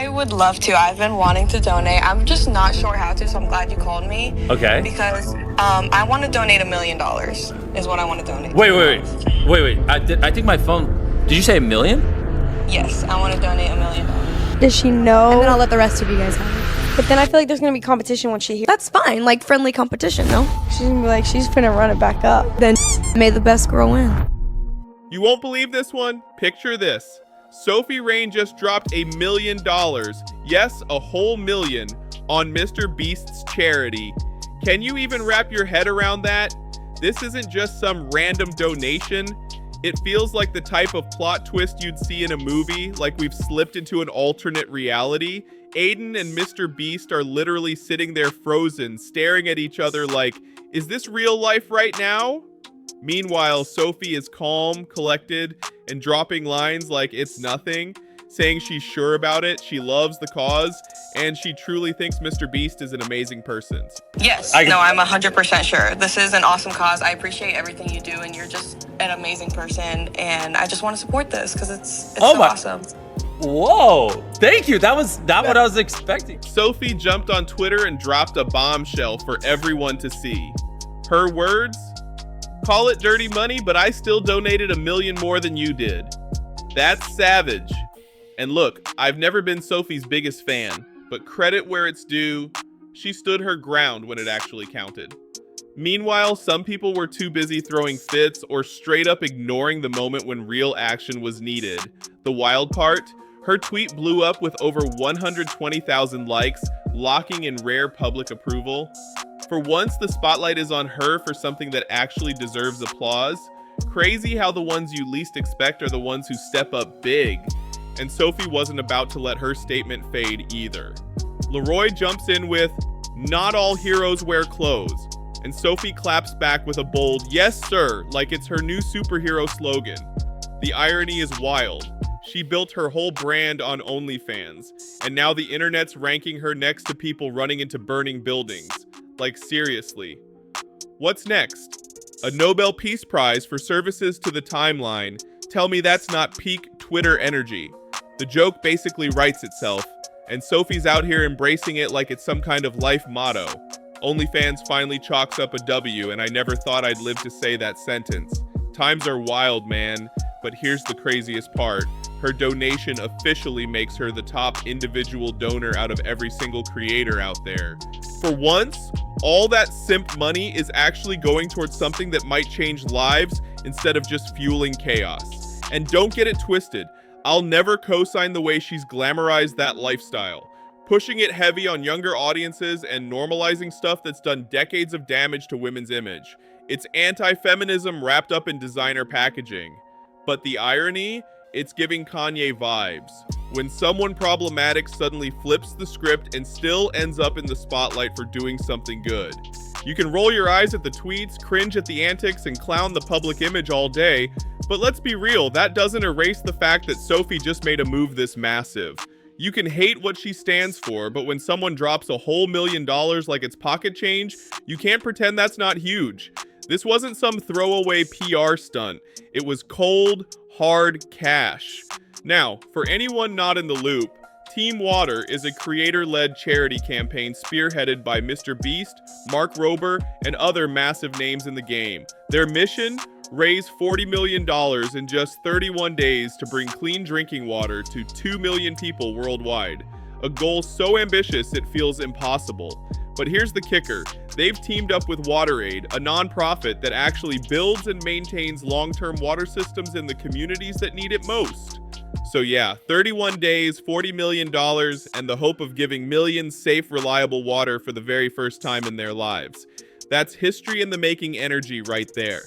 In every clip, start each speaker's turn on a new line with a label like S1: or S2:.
S1: I would love to. I've been wanting to donate. I'm just not sure how to, so I'm glad you called me.
S2: Okay.
S1: Because I want to donate $1 million is what I want to donate.
S2: Wait. I think my phone, did you say $1 million?
S1: Yes, I want to donate $1 million.
S3: Does she know?
S4: And then I'll let the rest of you guys have it.
S3: But then I feel like there's gonna be competition when she hears.
S4: That's fine, like friendly competition, no?
S3: She's gonna be like, she's finna run it back up.
S4: Then may the best girl win.
S5: You won't believe this one? Picture this. Sophie Rain just dropped $1 million, yes, a whole million, on Mr. Beast's charity. Can you even wrap your head around that? This isn't just some random donation. It feels like the type of plot twist you'd see in a movie, like we've slipped into an alternate reality. Aiden and Mr. Beast are literally sitting there frozen, staring at each other like, is this real life right now? Meanwhile, Sophie is calm, collected, and dropping lines like it's nothing, saying she's sure about it, she loves the cause, and she truly thinks Mr. Beast is an amazing person.
S1: Yes, no, I'm 100% sure. This is an awesome cause. I appreciate everything you do, and you're just an amazing person, and I just want to support this because it's so awesome.
S2: Whoa, thank you. That was not what I was expecting.
S5: Sophie jumped on Twitter and dropped a bombshell for everyone to see. Her words? Call it dirty money, but I still donated $1 million more than you did. That's savage. And look, I've never been Sophie's biggest fan, but credit where it's due, she stood her ground when it actually counted. Meanwhile, some people were too busy throwing fits or straight up ignoring the moment when real action was needed. The wild part? Her tweet blew up with over 120,000 likes, locking in rare public approval. For once, the spotlight is on her for something that actually deserves applause. Crazy how the ones you least expect are the ones who step up big. And Sophie wasn't about to let her statement fade either. Leroy jumps in with, "Not all heroes wear clothes." And Sophie claps back with a bold, "Yes, sir," like it's her new superhero slogan. The irony is wild. She built her whole brand on OnlyFans, and now the internet's ranking her next to people running into burning buildings. Like, seriously. What's next? A Nobel Peace Prize for services to the timeline. Tell me that's not peak Twitter energy. The joke basically writes itself, and Sophie's out here embracing it like it's some kind of life motto. OnlyFans finally chalks up a W, and I never thought I'd live to say that sentence. Times are wild, man. But here's the craziest part. Her donation officially makes her the top individual donor out of every single creator out there. For once, all that simp money is actually going towards something that might change lives instead of just fueling chaos. And don't get it twisted. I'll never co-sign the way she's glamorized that lifestyle. Pushing it heavy on younger audiences and normalizing stuff that's done decades of damage to women's image. It's anti-feminism wrapped up in designer packaging. But the irony? It's giving Kanye vibes. When someone problematic suddenly flips the script and still ends up in the spotlight for doing something good. You can roll your eyes at the tweets, cringe at the antics, and clown the public image all day, but let's be real, that doesn't erase the fact that Sophie just made a move this massive. You can hate what she stands for, but when someone drops a whole $1 million like it's pocket change, you can't pretend that's not huge. This wasn't some throwaway PR stunt. It was cold, hard cash. Now, for anyone not in the loop, Teamwater is a creator-led charity campaign spearheaded by Mr. Beast, Mark Rober, and other massive names in the game. Their mission? Raise $40 million in just 31 days to bring clean drinking water to 2 million people worldwide. A goal so ambitious it feels impossible. But here's the kicker. They've teamed up with WaterAid, a nonprofit that actually builds and maintains long-term water systems in the communities that need it most. So yeah, 31 days, $40 million, and the hope of giving millions safe, reliable water for the very first time in their lives. That's history in the making energy right there.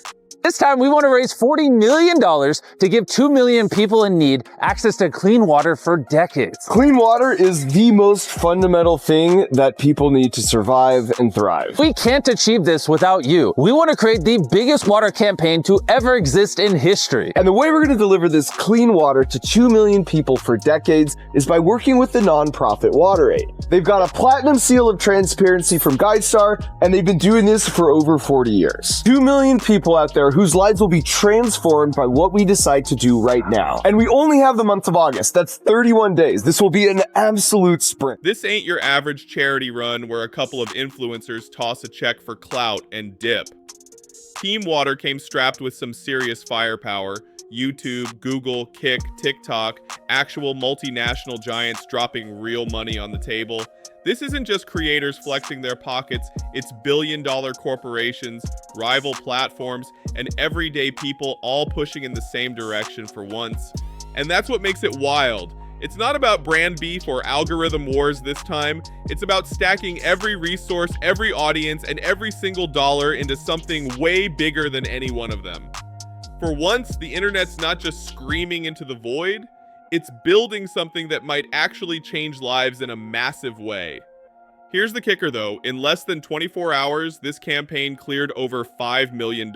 S6: This time, we want to raise $40 million to give 2 million people in need access to clean water for decades.
S7: Clean water is the most fundamental thing that people need to survive and thrive.
S6: We can't achieve this without you. We want to create the biggest water campaign to ever exist in history.
S7: And the way we're going to deliver this clean water to 2 million people for decades is by working with the nonprofit WaterAid. They've got a platinum seal of transparency from GuideStar, and they've been doing this for over 40 years. 2 million people out there there whose lives will be transformed by what we decide to do right now. And we only have the month of August. That's 31 days. This will be an absolute sprint.
S5: This ain't your average charity run where a couple of influencers toss a check for clout and dip. Teamwater came strapped with some serious firepower. YouTube, Google, Kick, TikTok, actual multinational giants dropping real money on the table. This isn't just creators flexing their pockets, it's billion-dollar corporations, rival platforms, and everyday people all pushing in the same direction for once. And that's what makes it wild. It's not about brand beef or algorithm wars this time. It's about stacking every resource, every audience, and every single dollar into something way bigger than any one of them. For once, the internet's not just screaming into the void, it's building something that might actually change lives in a massive way. Here's the kicker though, in less than 24 hours, this campaign cleared over $5 million,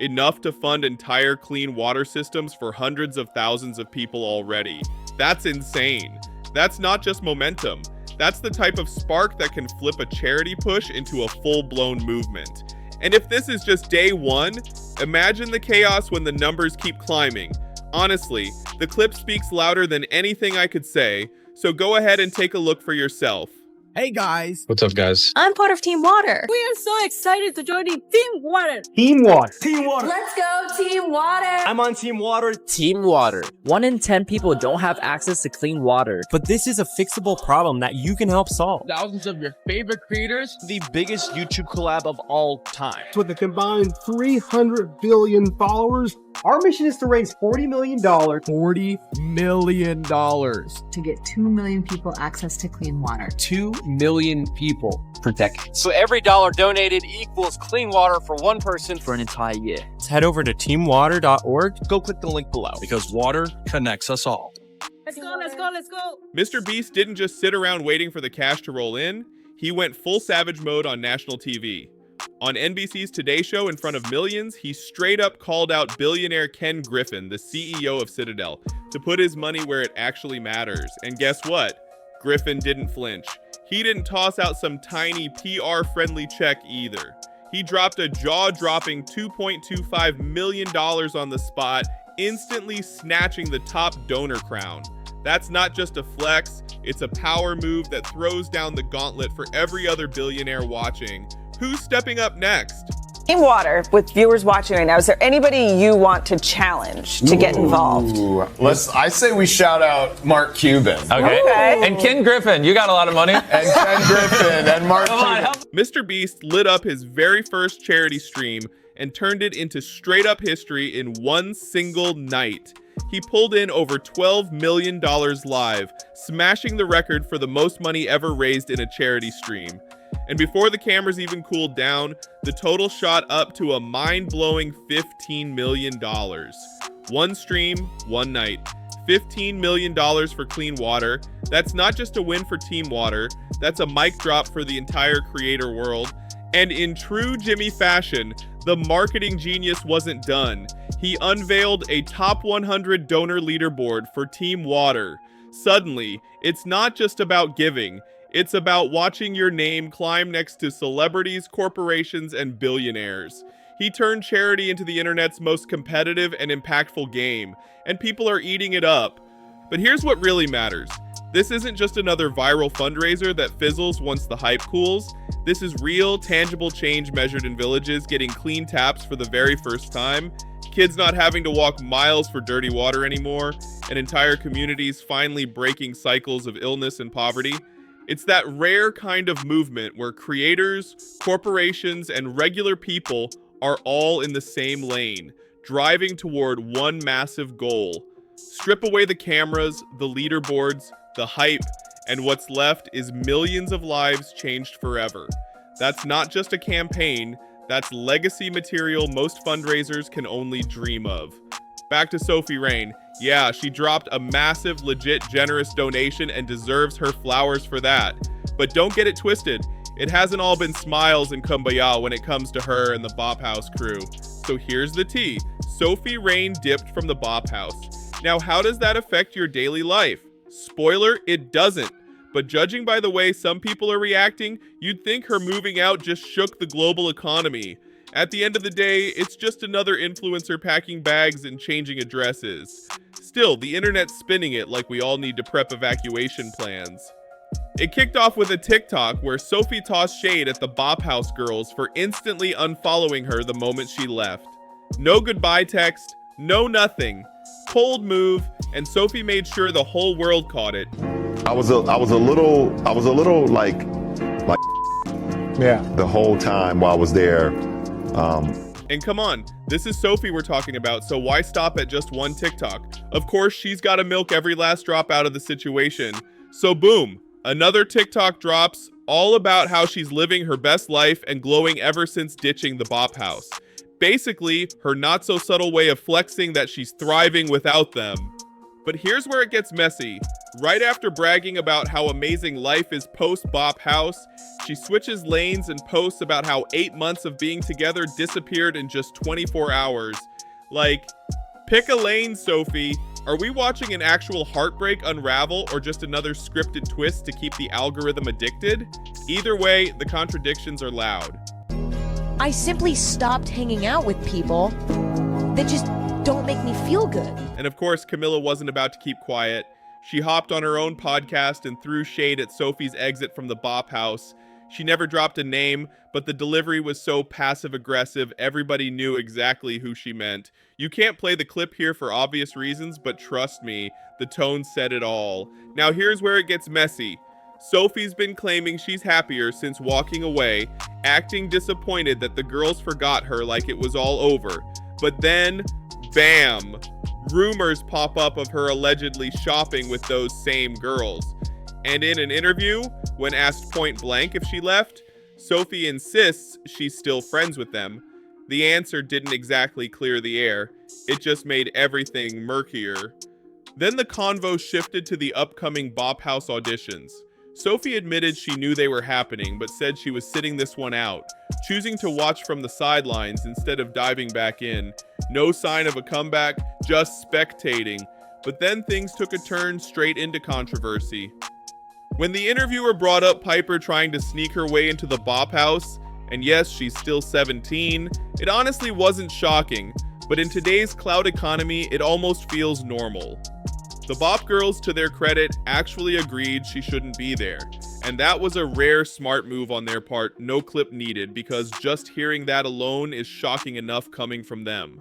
S5: enough to fund entire clean water systems for hundreds of thousands of people already. That's insane. That's not just momentum. That's the type of spark that can flip a charity push into a full-blown movement. And if this is just day one, imagine the chaos when the numbers keep climbing. Honestly, the clip speaks louder than anything I could say, so go ahead and take a look for yourself.
S8: Hey guys.
S9: What's up, guys?
S10: I'm part of Team Water.
S11: We are so excited to join Team Water.
S8: Team Water. Team Water.
S10: Let's go, Team Water.
S8: I'm on Team Water.
S12: Team Water. 1 in 10 people don't have access to clean water.
S13: But this is a fixable problem that you can help solve.
S14: Thousands of your favorite creators, the biggest YouTube collab of all time.
S15: With a combined 300 billion followers, our mission is to raise $40 million.
S8: $40 million.
S16: To get 2 million people access to clean water.
S17: 2 million people per decade.
S18: So every dollar donated equals clean water for one person
S12: for an entire year.
S13: Let's head over to teamwater.org.
S14: Go click the link below.
S17: Because water connects us all.
S11: Let's go, let's go, let's go.
S5: Mr. Beast didn't just sit around waiting for the cash to roll in. He went full savage mode on national TV. On NBC's Today Show in front of millions, he straight up called out billionaire Ken Griffin, the CEO of Citadel, to put his money where it actually matters. And guess what? Griffin didn't flinch. He didn't toss out some tiny PR-friendly check either. He dropped a jaw-dropping $2.25 million on the spot, instantly snatching the top donor crown. That's not just a flex, it's a power move that throws down the gauntlet for every other billionaire watching. Who's stepping up next?
S19: Team Water, with viewers watching right now, is there anybody you want to challenge to get involved?
S20: I say we shout out Mark Cuban.
S6: Okay. And Ken Griffin, you got a lot of money.
S20: And Ken Griffin and Mark Cuban.
S5: Mr. Beast lit up his very first charity stream and turned it into straight up history in one single night. He pulled in over $12 million live, smashing the record for the most money ever raised in a charity stream. And before the cameras even cooled down, the total shot up to a mind-blowing $15 million. One stream, one night. $15 million for clean water. That's not just a win for Team Water, that's a mic drop for the entire creator world. And in true Jimmy fashion, the marketing genius wasn't done. He unveiled a top 100 donor leaderboard for Team Water. Suddenly, it's not just about giving. It's about watching your name climb next to celebrities, corporations, and billionaires. He turned charity into the internet's most competitive and impactful game, and people are eating it up. But here's what really matters. This isn't just another viral fundraiser that fizzles once the hype cools. This is real, tangible change measured in villages getting clean taps for the very first time, kids not having to walk miles for dirty water anymore, and entire communities finally breaking cycles of illness and poverty. It's that rare kind of movement where creators, corporations, and regular people are all in the same lane, driving toward one massive goal. Strip away the cameras, the leaderboards, the hype, and what's left is millions of lives changed forever. That's not just a campaign, that's legacy material most fundraisers can only dream of. Back to Sophie Rain. Yeah, she dropped a massive, legit, generous donation and deserves her flowers for that. But don't get it twisted. It hasn't all been smiles and kumbaya when it comes to her and the Bop House crew. So here's the tea. Sophie Rain dipped from the Bop House. Now, how does that affect your daily life? Spoiler, it doesn't. But judging by the way some people are reacting, you'd think her moving out just shook the global economy. At the end of the day, it's just another influencer packing bags and changing addresses. Still, the internet's spinning it like we all need to prep evacuation plans. It kicked off with a TikTok where Sophie tossed shade at the Bop House girls for instantly unfollowing her the moment she left. No goodbye text, no nothing. Cold move, and Sophie made sure the whole world caught it.
S20: I was a little like
S15: yeah,
S20: the whole time while I was there.
S5: And come on, this is Sophie we're talking about, so why stop at just one TikTok? Of course, she's got to milk every last drop out of the situation. So boom, another TikTok drops, all about how she's living her best life and glowing ever since ditching the Bop House. Basically, her not so subtle way of flexing that she's thriving without them. But here's where it gets messy. Right after bragging about how amazing life is post-Bop House, she switches lanes and posts about how 8 months of being together disappeared in just 24 hours. Like, pick a lane, Sophie. Are we watching an actual heartbreak unravel or just another scripted twist to keep the algorithm addicted? Either way, the contradictions are loud.
S9: I simply stopped hanging out with people that just don't make me feel good.
S5: And of course, Camilla wasn't about to keep quiet. She hopped on her own podcast and threw shade at Sophie's exit from the Bop House. She never dropped a name, but the delivery was so passive-aggressive, everybody knew exactly who she meant. You can't play the clip here for obvious reasons, but trust me, the tone said it all. Now here's where it gets messy. Sophie's been claiming she's happier since walking away, acting disappointed that the girls forgot her like it was all over. But then, bam! Rumors pop up of her allegedly shopping with those same girls. And in an interview, when asked point blank if she left, Sophie insists she's still friends with them. The answer didn't exactly clear the air. It just made everything murkier. Then the convo shifted to the upcoming Bop House auditions. Sophie admitted she knew they were happening, but said she was sitting this one out, choosing to watch from the sidelines instead of diving back in. No sign of a comeback, just spectating. But then things took a turn straight into controversy. When the interviewer brought up Piper trying to sneak her way into the Bop House, and yes, she's still 17, it honestly wasn't shocking, but in today's cloud economy, it almost feels normal. The Bop girls, to their credit, actually agreed she shouldn't be there, and that was a rare smart move on their part, no clip needed, because just hearing that alone is shocking enough coming from them.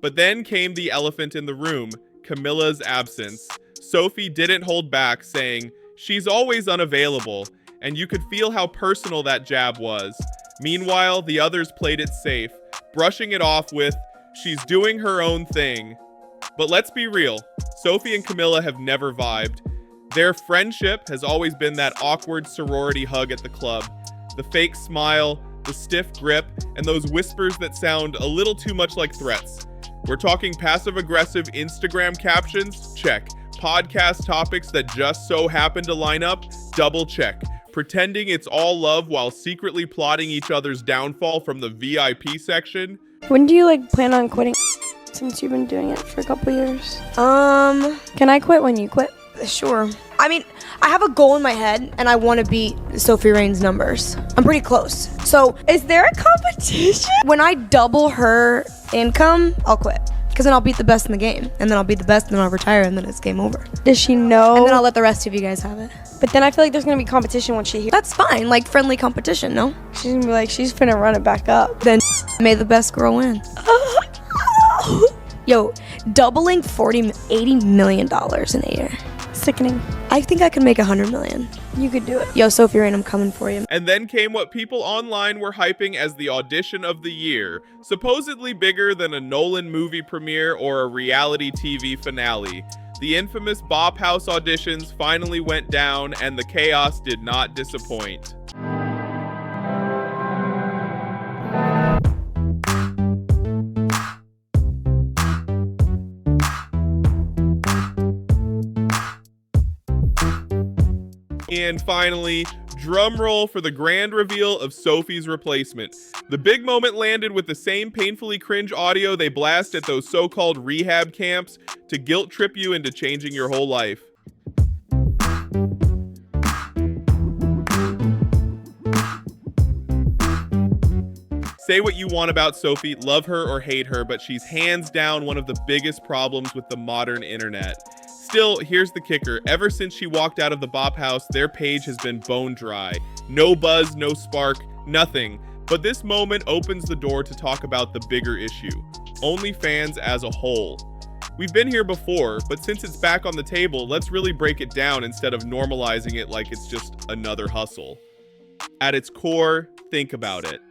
S5: But then came the elephant in the room, Camilla's absence. Sophie didn't hold back, saying, "She's always unavailable," and you could feel how personal that jab was. Meanwhile, the others played it safe, brushing it off with, "She's doing her own thing." But let's be real, Sophie and Camilla have never vibed. Their friendship has always been that awkward sorority hug at the club. The fake smile, the stiff grip, and those whispers that sound a little too much like threats. We're talking passive-aggressive Instagram captions? Check. Podcast topics that just so happen to line up? Double check. Pretending it's all love while secretly plotting each other's downfall from the VIP section?
S3: When do you plan on quitting? Since you've been doing it for a couple years. Can I quit when you quit?
S4: Sure. I mean, I have a goal in my head, and I want to beat Sophie Rain's numbers. I'm pretty close. So,
S3: is there a competition?
S4: When I double her income, I'll quit. Because then I'll beat the best in the game. And then I'll beat the best, and then I'll retire, and then it's game over.
S3: Does she know?
S4: And then I'll let the rest of you guys have it.
S3: But then I feel like there's going to be competition when she hears.
S4: That's fine, like friendly competition, no?
S3: She's going to be like, she's finna run it back up.
S4: Then may the best girl win. Yo, doubling $80 million in a year.
S3: Sickening.
S4: I think I could make $100 million.
S3: You could do it.
S4: Yo, Sophie Rain, I'm coming for you.
S5: And then came what people online were hyping as the audition of the year, supposedly bigger than a Nolan movie premiere or a reality TV finale. The infamous Bop House auditions finally went down, and the chaos did not disappoint. And finally, drum roll for the grand reveal of Sophie's replacement. The big moment landed with the same painfully cringe audio they blast at those so-called rehab camps to guilt trip you into changing your whole life. Say what you want about Sophie, love her or hate her, but she's hands down one of the biggest problems with the modern internet. Still, here's the kicker. Ever since she walked out of the Bop House, their page has been bone dry. No buzz, no spark, nothing. But this moment opens the door to talk about the bigger issue. OnlyFans as a whole. We've been here before, but since it's back on the table, let's really break it down instead of normalizing it like it's just another hustle. At its core, think about it.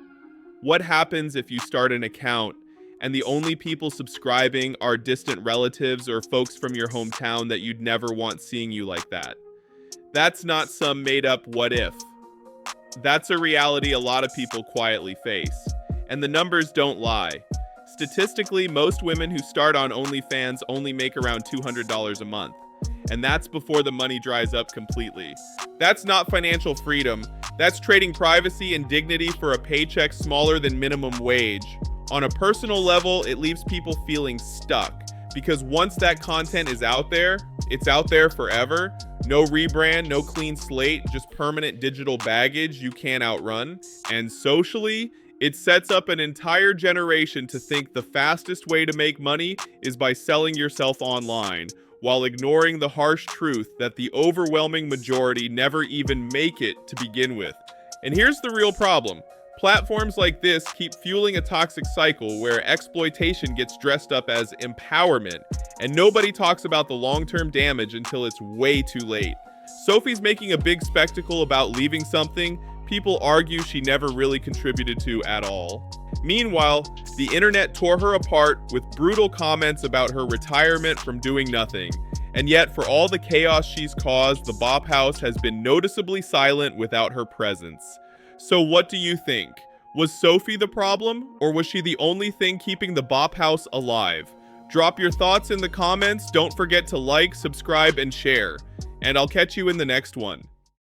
S5: What happens if you start an account and the only people subscribing are distant relatives or folks from your hometown that you'd never want seeing you like that? That's not some made-up what if. That's a reality a lot of people quietly face. And the numbers don't lie. Statistically, most women who start on OnlyFans only make around $200 a month. And that's before the money dries up completely. That's not financial freedom. That's trading privacy and dignity for a paycheck smaller than minimum wage. On a personal level, it leaves people feeling stuck. Because once that content is out there, it's out there forever. No rebrand, no clean slate, just permanent digital baggage you can't outrun. And socially, it sets up an entire generation to think the fastest way to make money is by selling yourself online, while ignoring the harsh truth that the overwhelming majority never even make it to begin with. And here's the real problem. Platforms like this keep fueling a toxic cycle where exploitation gets dressed up as empowerment, and nobody talks about the long-term damage until it's way too late. Sophie's making a big spectacle about leaving something people argue she never really contributed to at all. Meanwhile, the internet tore her apart with brutal comments about her retirement from doing nothing. And yet, for all the chaos she's caused, the Bop House has been noticeably silent without her presence. So what do you think? Was Sophie the problem, or was she the only thing keeping the Bop House alive? Drop your thoughts in the comments, don't forget to like, subscribe, and share. And I'll catch you in the next one.